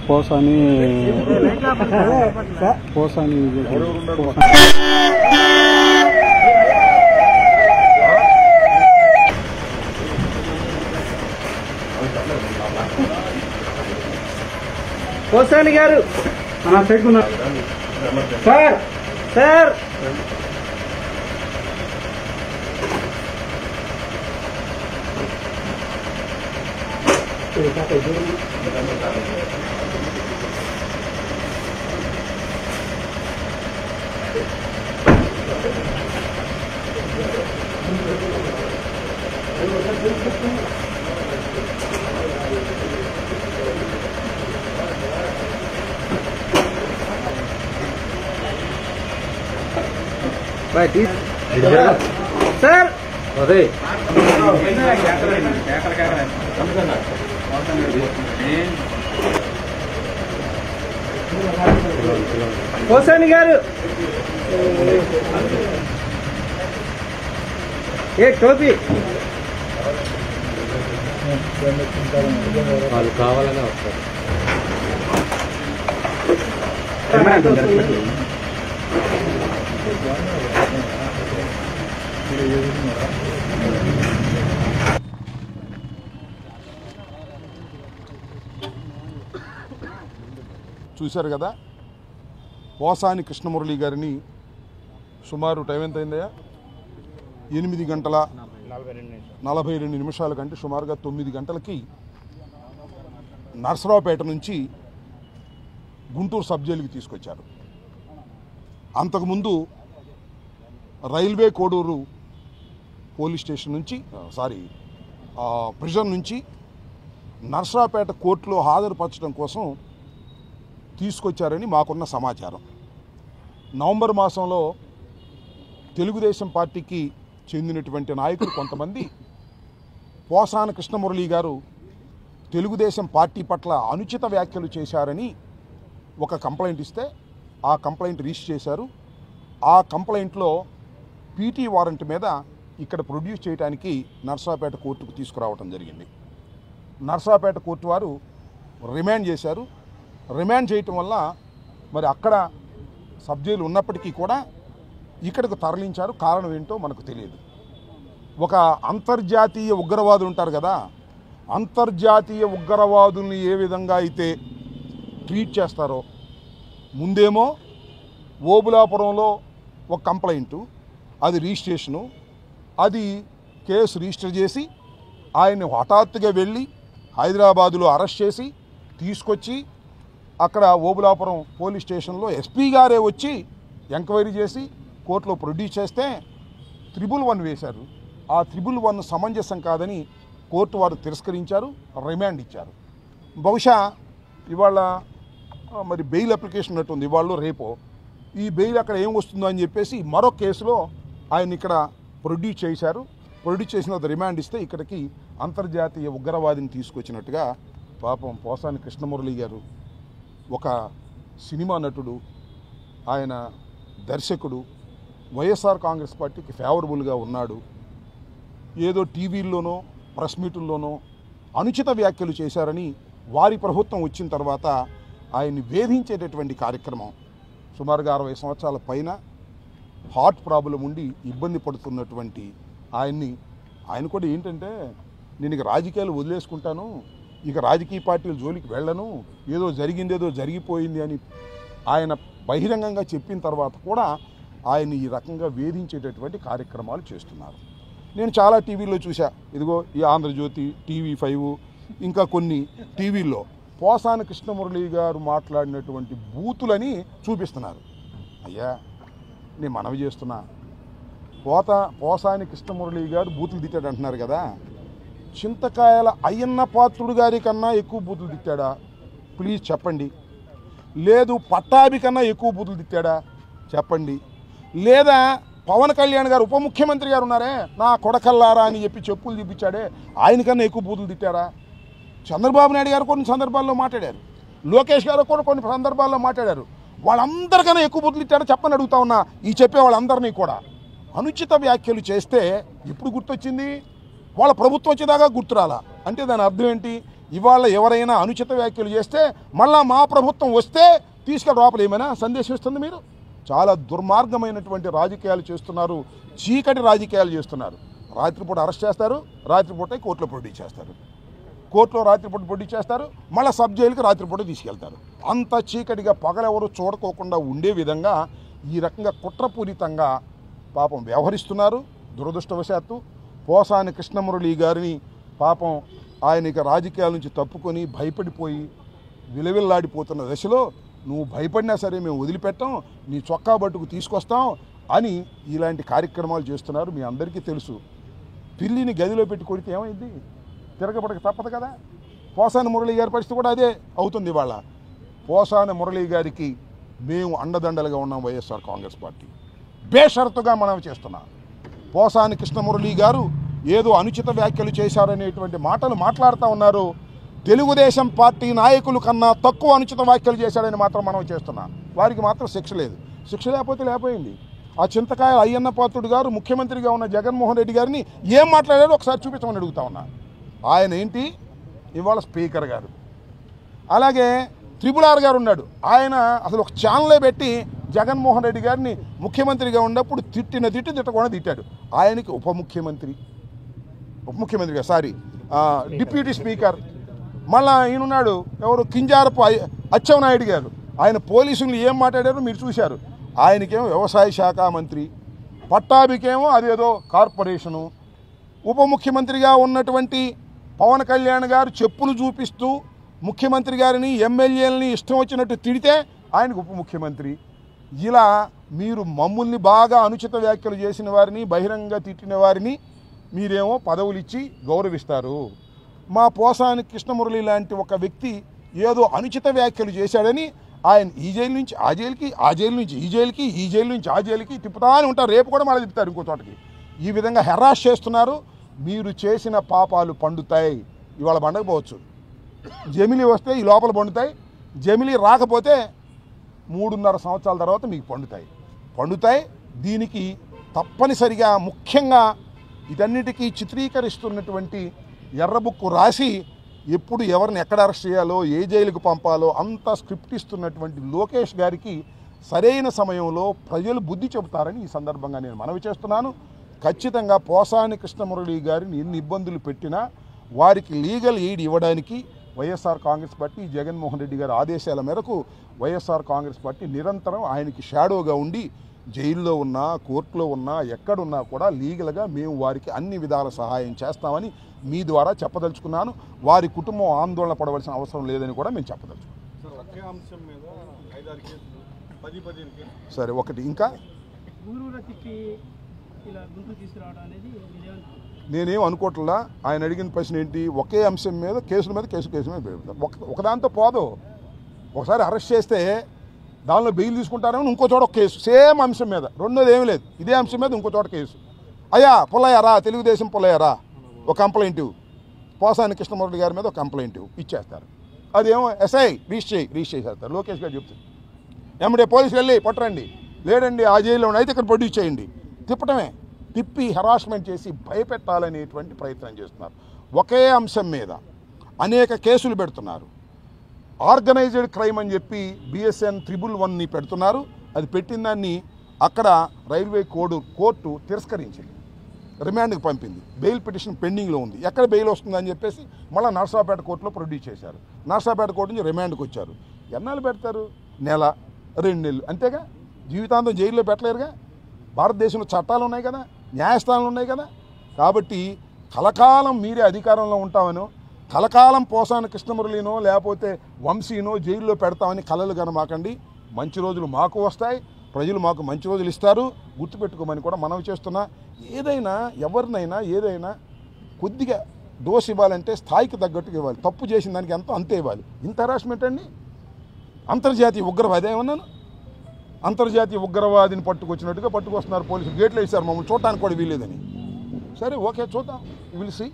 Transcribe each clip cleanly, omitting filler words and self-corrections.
పోసాని పోసాని గారు పెట్టుకున్నారు sir sir sir అదే పోసాని గారు ఏ టోపీ వాళ్ళు కావాలనే వస్తారు. చూశారు కదా, పోసాని కృష్ణమురళి గారిని సుమారు టైం ఎంత అయిందయ్యా? 8:42 కంటే సుమారుగా 9 గంటలకి నర్సరావుపేట నుంచి గుంటూరు సబ్ జైలుకి తీసుకొచ్చారు. అంతకుముందు రైల్వే కోడూరు పోలీస్ స్టేషన్ నుంచి ప్రిజన్ నుంచి నర్సరావుపేట కోర్టులో హాజరుపరచడం కోసం తీసుకొచ్చారని మాకున్న సమాచారం. నవంబర్ మాసంలో తెలుగుదేశం పార్టీకి చెందినటువంటి నాయకులు కొంతమంది పోసాని కృష్ణమురళి గారు తెలుగుదేశం పార్టీ పట్ల అనుచిత వ్యాఖ్యలు చేశారని ఒక కంప్లైంట్ ఇస్తే ఆ కంప్లైంట్ రిజిస్టర్ చేశారు. ఆ కంప్లైంట్లో పీటీ వారెంట్ మీద ఇక్కడ ప్రొడ్యూస్ చేయడానికి నర్సరావుపేట కోర్టుకు తీసుకురావడం జరిగింది. నర్సరావుపేట కోర్టు వారు రిమాండ్ చేశారు. రిమాండ్ చేయటం వల్ల మరి అక్కడ సబ్ జైలు ఉన్నప్పటికీ కూడా ఇక్కడికి తరలించారు. కారణం ఏంటో మనకు తెలియదు. ఒక అంతర్జాతీయ ఉగ్రవాదులు ఉంటారు కదా, అంతర్జాతీయ ఉగ్రవాదుల్ని ఏ విధంగా అయితే ట్రీట్ చేస్తారో, ముందేమో ఓబులాపురంలో ఒక కంప్లైంటు, అది రిజిస్ట్రేషను, అది కేసు రిజిస్టర్ చేసి ఆయన్ని హఠాత్తుగా వెళ్ళి హైదరాబాదులో అరెస్ట్ చేసి తీసుకొచ్చి అక్కడ ఓబులాపురం పోలీస్ స్టేషన్లో ఎస్పీ గారే వచ్చి ఎంక్వైరీ చేసి కోర్టులో ప్రొడ్యూస్ చేస్తే 111 వేశారు. ఆ 111 సమంజసం కాదని కోర్టు వారు తిరస్కరించారు, రిమాండ్ ఇచ్చారు. బహుశా ఇవాళ మరి బెయిల్ అప్లికేషన్ ఉన్నట్టుంది, ఇవాళ రేపో. ఈ బెయిల్ అక్కడ ఏం వస్తుందో అని చెప్పేసి మరో కేసులో ఆయన ఇక్కడ ప్రొడ్యూస్ చేశారు. ప్రొడ్యూస్ చేసిన రిమాండ్ ఇస్తే ఇక్కడికి అంతర్జాతీయ ఉగ్రవాదిని తీసుకొచ్చినట్టుగా పాపం పోసాని కృష్ణమురళి గారు ఒక సినిమా నటుడు, ఆయన దర్శకుడు, వైఎస్ఆర్ కాంగ్రెస్ పార్టీకి ఫేవరబుల్గా ఉన్నాడు. ఏదో టీవీల్లోనో ప్రెస్ మీటుల్లోనో అనుచిత వ్యాఖ్యలు చేశారని వారి ప్రభుత్వం వచ్చిన తర్వాత ఆయన్ని వేధించేటటువంటి కార్యక్రమం. సుమారుగా 60 సంవత్సరాల పైన హార్ట్ ప్రాబ్లం ఉండి ఇబ్బంది పడుతున్నటువంటి ఆయన కూడా ఏంటంటే, నేను ఇక రాజకీయాలు వదిలేసుకుంటాను, ఇక రాజకీయ పార్టీల జోలికి వెళ్ళను, ఏదో జరిగిందేదో జరిగిపోయింది అని ఆయన బహిరంగంగా చెప్పిన తర్వాత కూడా ఆయన ఈ రకంగా వేధించేటటువంటి కార్యక్రమాలు చేస్తున్నారు. నేను చాలా టీవీల్లో చూసా, ఇదిగో ఈ ఆంధ్రజ్యోతి, TV5, ఇంకా కొన్ని టీవీల్లో పోసాని కృష్ణమురళి గారు మాట్లాడినటువంటి బూతులని చూపిస్తున్నారు. అయ్యా, నేను మనవి చేస్తున్నా, పోసాని కృష్ణమురళి గారు బూతులు తిట్టాడు అంటున్నారు కదా, చింతకాయల అయ్యన్న పాత్రుడు గారి కన్నా ఎక్కువ బూతులు తిట్టాడా? ప్లీజ్ చెప్పండి. లేదు పట్టాభి కన్నా ఎక్కువ బూతులు తిట్టాడా? చెప్పండి. లేదా పవన్ కళ్యాణ్ గారు ఉప ముఖ్యమంత్రి గారు ఉన్నారే, నా కొడకల్లారా అని చెప్పి చెప్పులు చూపించాడే, ఆయనకన్నా ఎక్కువ బూతులు తిట్టారా? చంద్రబాబు నాయుడు గారు కొన్ని సందర్భాల్లో మాట్లాడారు, లోకేష్ గారు కూడా కొన్ని సందర్భాల్లో మాట్లాడారు. వాళ్ళందరికన్నా ఎక్కువ బుద్ధులు ఇచ్చాడో చెప్పని అడుగుతా ఉన్నా. ఈ చెప్పే వాళ్ళందరినీ కూడా అనుచిత వ్యాఖ్యలు చేస్తే ఇప్పుడు గుర్తొచ్చింది, వాళ్ళ ప్రభుత్వం వచ్చేదాకా గుర్తురాలా. అంటే దాని అర్థం ఏంటి? ఇవాళ ఎవరైనా అనుచిత వ్యాఖ్యలు చేస్తే మళ్ళా మా ప్రభుత్వం వస్తే తీసుకెళ్ళి లోపల ఏమైనా సందేశం ఇస్తుంది? మీరు చాలా దుర్మార్గమైనటువంటి రాజకీయాలు చేస్తున్నారు, చీకటి రాజకీయాలు చేస్తున్నారు. రాత్రిపూట అరెస్ట్ చేస్తారు, రాత్రిపూట కోర్టులో ప్రొడ్యూస్ చేస్తారు, కోర్టులో రాత్రిపూట ప్రొడ్యూస్ చేస్తారు, మళ్ళీ సబ్ జైలుకి రాత్రిపూట తీసుకెళ్తారు. అంత చీకటిగా పగలెవరు చూడకోకుండా ఉండే విధంగా ఈ రకంగా కుట్రపూరితంగా పాపం వ్యవహరిస్తున్నారు. దురదృష్టవశాత్తు పోసాని కృష్ణమురళి గారిని పాపం ఆయన ఇక రాజకీయాల నుంచి తప్పుకొని భయపడిపోయి విలవిల్లాడిపోతున్న దశలో నువ్వు భయపడినా సరే మేము వదిలిపెట్టాం, నీ చొక్కా బట్టుకు తీసుకొస్తాం అని ఇలాంటి కార్యక్రమాలు చేస్తున్నారు. మీ అందరికీ తెలుసు, పిల్లిని గదిలో పెట్టి కొడితే ఏమైంది? తిరగబడక తప్పదు కదా. పోసాని మురళి గారి పరిస్థితి కూడా అదే అవుతుంది. ఇవాళ పోసాని మురళి గారికి మేము అండదండలుగా ఉన్నాం. వైఎస్ఆర్ కాంగ్రెస్ పార్టీ బేషరతుగా మనం చేస్తున్నాం. పోసాని కృష్ణమురళి గారు ఏదో అనుచిత వ్యాఖ్యలు చేశారనేటువంటి మాటలు మాట్లాడుతూ ఉన్నారు. తెలుగుదేశం పార్టీ నాయకుల కన్నా తక్కువ అనుచిత వ్యాఖ్యలు చేశాడని మాత్రం మనం చేస్తున్నాం. వారికి మాత్రం శిక్ష లేదు. శిక్ష లేకపోతే లేకపోయింది. ఆ చింతకాయల అయ్యన్న పాత్రుడు గారు ముఖ్యమంత్రిగా ఉన్న జగన్మోహన్ రెడ్డి గారిని ఏం మాట్లాడారో ఒకసారి చూపించమని అడుగుతా ఉన్నా. ఆయన ఏంటి ఇవాళ స్పీకర్ గారు, అలాగే త్రిపుల్ గారు ఉన్నాడు, ఆయన అసలు ఒక ఛానలే పెట్టి జగన్మోహన్ రెడ్డి గారిని ముఖ్యమంత్రిగా ఉన్నప్పుడు తిట్టకుండా తిట్టాడు. ఆయనకి ఉప ముఖ్యమంత్రిగా డిప్యూటీ స్పీకర్. మళ్ళా ఈయనున్నాడు ఎవరు, కింజారపు అచ్చెన్నాయుడు గారు, ఆయన పోలీసులు ఏం మాట్లాడారో మీరు చూశారు. ఆయనకేమో వ్యవసాయ శాఖ మంత్రి, పట్టాభికేమో అదేదో కార్పొరేషను. ఉప ముఖ్యమంత్రిగా ఉన్నటువంటి పవన్ కళ్యాణ్ గారు చెప్పులు చూపిస్తూ ముఖ్యమంత్రి గారిని ఎమ్మెల్యేలని ఇష్టం వచ్చినట్టు తిడితే ఆయనకు ఉప ముఖ్యమంత్రి. ఇలా మీరు మమ్మల్ని బాగా అనుచిత వ్యాఖ్యలు చేసిన వారిని, బహిరంగ తిట్టిన వారిని మీరేమో పదవులు ఇచ్చి గౌరవిస్తారు. మా పోసాని కృష్ణమురళి లాంటి ఒక వ్యక్తి ఏదో అనుచిత వ్యాఖ్యలు చేశాడని ఆయన ఈ జైలు నుంచి ఆ జైలుకి, ఆ జైలు నుంచి ఈ జైలుకి, ఈ జైలు నుంచి ఆ జైలుకి తిప్పుతానే ఉంటారు. రేపు కూడా మళ్ళీ తిప్పుతారు ఇంకో చోటకి. ఈ విధంగా హెరాస్ చేస్తున్నారు. మీరు చేసిన పాపాలు పండుతాయి. ఇవాళ పండకపోవచ్చు, జమిలీ వస్తే ఈ లోపల పండుతాయి. జమిలీ రాకపోతే 3.5 సంవత్సరాల తర్వాత మీకు పండుతాయి. దీనికి తప్పనిసరిగా ముఖ్యంగా ఇదన్నిటికీ చిత్రీకరిస్తున్నటువంటి ఎర్రబుక్కు రాసి ఎప్పుడు ఎవరిని ఎక్కడ అరెస్ట్ చేయాలో, ఏ జైలుకు పంపాలో అంతా స్క్రిప్ట్ ఇస్తున్నటువంటి లోకేష్ గారికి సరైన సమయంలో ప్రజలు బుద్ధి చెబుతారని ఈ సందర్భంగా నేను మనవి చేస్తున్నాను. ఖచ్చితంగా పోసాని కృష్ణమురళి గారిని ఎన్ని ఇబ్బందులు పెట్టినా వారికి లీగల్ ఎయిడ్ ఇవ్వడానికి వైఎస్ఆర్ కాంగ్రెస్ పార్టీ, జగన్మోహన్ రెడ్డి గారి ఆదేశాల మేరకు వైఎస్ఆర్ కాంగ్రెస్ పార్టీ నిరంతరం ఆయనకి షాడోగా ఉండి జైల్లో ఉన్నా, కోర్టులో ఉన్నా, ఎక్కడున్నా కూడా లీగల్గా మేము వారికి అన్ని విధాల సహాయం చేస్తామని మీ ద్వారా చెప్పదలుచుకున్నాను. వారి కుటుంబం ఆందోళన పడవలసిన అవసరం లేదని కూడా మేము చెప్పదలుచుకున్నాం. సరే, ఒకటి ఇంకా నేనేం అనుకోవట్లా. ఆయన అడిగిన ప్రశ్న ఏంటి, ఒకే అంశం మీద కేసుల మీద కేసు మీద పెడతాం. ఒకదాంతో పోదు. ఒకసారి అరెస్ట్ చేస్తే దానిలో బెయిల్ తీసుకుంటారని ఇంకో చోట ఒక కేసు, సేమ్ అంశం మీద. రెండోది ఏమీ లేదు, ఇదే అంశం మీద ఇంకో చోట కేసు. అయ్యా పుల్లయ్యారా, తెలుగుదేశం పుల్లయ్యారా, ఒక కంప్లైంట్ పోసాని కృష్ణమురళి గారి మీద ఒక కంప్లైంట్ ఇచ్చేస్తారు. అదేమో ఎస్ఐ రిజిస్టర్ చేసేస్తారు. లోకేష్ గారు చెప్తుంది ఎమ్మడే పోలీసులు వెళ్ళి పట్టరండి, లేడండి ఆ జైల్లో అయితే ఇక్కడ ప్రొడ్యూస్ చేయండి. తిప్పి హెరాస్మెంట్ చేసి భయపెట్టాలనేటువంటి ప్రయత్నం చేస్తున్నారు. ఒకే అంశం మీద అనేక కేసులు పెడుతున్నారు. ఆర్గనైజ్డ్ క్రైమ్ అని చెప్పి BSN 111ని పెడుతున్నారు. అది పెట్టిన దాన్ని అక్కడ రైల్వే కోర్టు తిరస్కరించింది, రిమాండ్కి పంపింది. బెయిల్ పిటిషన్ పెండింగ్లో ఉంది. ఎక్కడ బెయిల్ వస్తుందని చెప్పేసి మళ్ళీ నర్సాపేట కోర్టులో ప్రొడ్యూస్ చేశారు. నర్సాపేట కోర్టు నుంచి రిమాండ్కి వచ్చారు. ఎన్నాళ్ళు పెడతారు? నెల, 2 నెలలు అంతేగా. జీవితాంతం జైల్లో పెట్టలేరుగా. భారతదేశంలో చట్టాలు ఉన్నాయి కదా, న్యాయస్థానాలు ఉన్నాయి కదా. కాబట్టి కలకాలం మీరే అధికారంలో ఉంటామనో, కలకాలం పోసాని కృష్ణమురళినో లేకపోతే వంశీనో జైల్లో పెడతామని కలలు కనమాకండి. మంచి రోజులు మాకు వస్తాయి, ప్రజలు మాకు మంచి రోజులు ఇస్తారు, గుర్తుపెట్టుకోమని కూడా మనవి చేస్తున్నా. ఏదైనా ఎవరినైనా ఏదైనా కొద్దిగా డోస్ ఇవ్వాలంటే స్థాయికి తగ్గట్టుగా ఇవ్వాలి. తప్పు చేసిన దానికి ఎంతో అంతే ఇవ్వాలి. ఇంత హెరాస్మెంట్ అండి. అంతర్జాతీయ ఉగ్రవాది ఏమన్నాను, అంతర్జాతీయ ఉగ్రవాదిని పట్టుకొచ్చినట్టుగా పట్టుకొస్తున్నారు పోలీసులు. గేట్లు వేసారు, మమ్మల్ని చూడటానికి కూడా వీలేదని. సరే, ఓకే, చూద్దాం, విల్ సీ.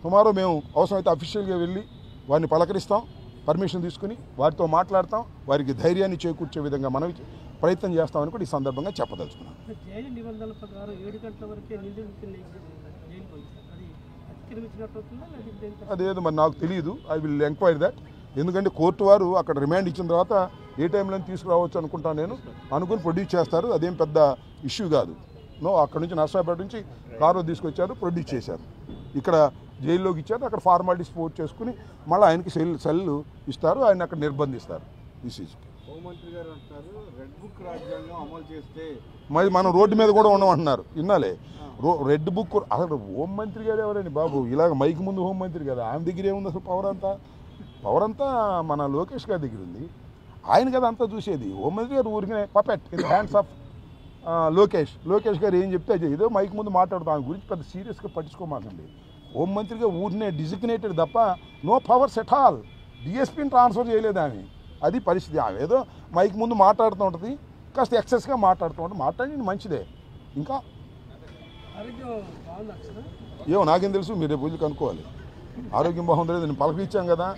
టుమారో మేము అవసరమైతే అఫీషియల్గా వెళ్ళి వారిని పలకరిస్తాం. పర్మిషన్ తీసుకుని వారితో మాట్లాడతాం, వారికి ధైర్యాన్ని చేకూర్చే విధంగా మనం ప్రయత్నం చేస్తామని కూడా ఈ సందర్భంగా చెప్పదలుచుకున్నాను. జైలు నిబంధనల ప్రకారం 7 గంటల వరకే నిందితుడిని జైలుకి పంపారు. అది అతిక్రమించినట్టు అవుతుందా లేదా? అదేదో మరి నాకు తెలియదు. I will enquiry that. ఎందుకంటే కోర్టు వారు అక్కడ రిమాండ్ ఇచ్చిన తర్వాత ఏ టైంలో తీసుకురావచ్చు అనుకుంటాను నేను, అనుకుని ప్రొడ్యూస్ చేస్తారు. అదేం పెద్ద ఇష్యూ కాదు. అక్కడ నుంచి నర్సాపేట నుంచి కారులో తీసుకొచ్చారు, ప్రొడ్యూస్ చేశారు, ఇక్కడ జైల్లోకి ఇచ్చారు. అక్కడ ఫార్మాలిటీస్ పూర్తి చేసుకుని మళ్ళీ ఆయనకి సెల్ ఇస్తారు, ఆయన అక్కడ నిర్బంధిస్తారు. హోంమంత్రి గారు అంటారు రెడ్ బుక్ రాజ్యాంగం అమలు చేస్తే మరి మనం రోడ్డు మీద కూడా ఉండమంటున్నారు. విన్నాలే రెడ్ బుక్. అసలు హోంమంత్రి గారు ఎవరండి బాబు? ఇలాగ మైక్ ముందు హోంమంత్రి కదా, ఆమె దగ్గర ఏముంది అసలు? పవర్ అంతా మన లోకేష్ గారి దగ్గర ఉంది. ఆయన కదా అంతా చూసేది. హోంమంత్రి గారు ఊరికే puppet in hands of Lokesh గారు ఏం చెప్తే అది ఏదో మైక్ ముందు మాట్లాడుతాం. ఆమె గురించి పెద్ద సీరియస్గా పట్టించుకోమాకండి. హోంమంత్రిగా ఊరినే డిజిగ్నేటెడ్ తప్ప నో పవర్స్ ఎట్ ఆల్. డిఎస్పీని ట్రాన్స్ఫర్ చేయలేదు ఆమె. అది పరిస్థితి. ఆమె ఏదో మైక్ ముందు మాట్లాడుతూ ఉంటుంది, కాస్త ఎక్సెస్గా మాట్లాడుతూ ఉంటుంది. మాట్లాడి మంచిదే. ఇంకా ఏమో నాకేం తెలుసు, మీరు రేపు పూజలు కనుక్కోవాలి. ఆరోగ్యం బాగుంది లేదు, నేను పలకరించాం కదా,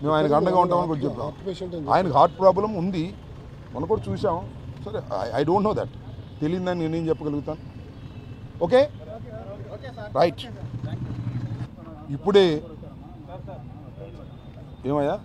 మేము ఆయనకు అండగా ఉంటామని కూడా చెప్పాం. ఆయనకు హార్ట్ ప్రాబ్లం ఉంది, మనం కూడా చూసాం. సరే, ఐ డోంట్ నో దట్. తెలియదని నేనేం చెప్పగలుగుతాను. Okay right. ఇప్పుడే ఏమయ్యా